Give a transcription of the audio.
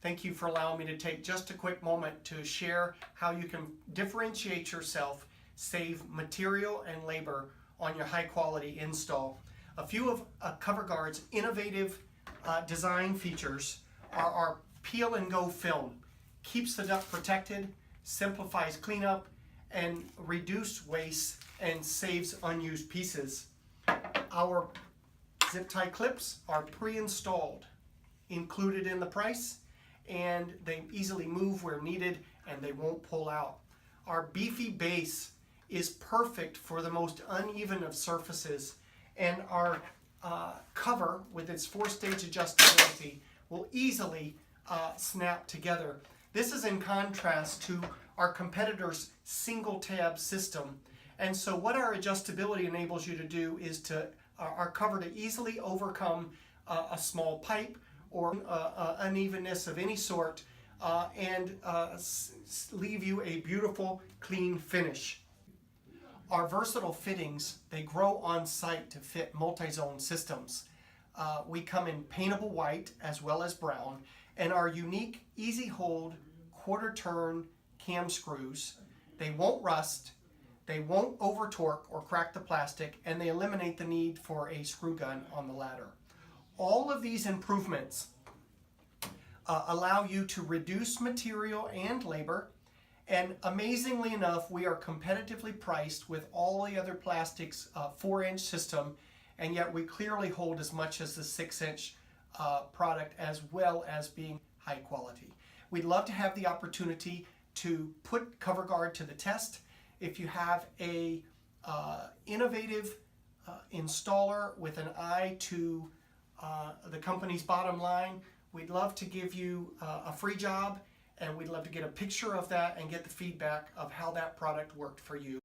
Thank you for allowing me to take just a quick moment to share how you can differentiate yourself, save material and labor on your high quality install. A few of CoverGuard's innovative design features are our peel and go film. Keeps the duct protected, simplifies cleanup, and reduces waste and saves unused pieces. Our zip tie clips are pre-installed, included in the price, and they easily move where needed and they won't pull out. Our beefy base is perfect for the most uneven of surfaces, and our cover with its 4-stage adjustability will easily snap together. This is in contrast to our competitor's single tab system. And so what our adjustability enables you to do is to our cover to easily overcome a small pipe or unevenness of any sort and leave you a beautiful, clean finish. Our versatile fittings, they grow on site to fit multi-zone systems. We come in paintable white as well as brown, and our unique easy hold quarter turn cam screws, they won't rust, they won't over torque or crack the plastic, and they eliminate the need for a screw gun on the ladder. All of these improvements allow you to reduce material and labor, and amazingly enough, we are competitively priced with all the other plastics 4-inch system, and yet we clearly hold as much as the 6-inch product, as well as being high quality. We'd love to have the opportunity to put CoverGuard to the test. If you have a innovative installer with an eye to the company's bottom line, we'd love to give you a free job, and we'd love to get a picture of that and get the feedback of how that product worked for you.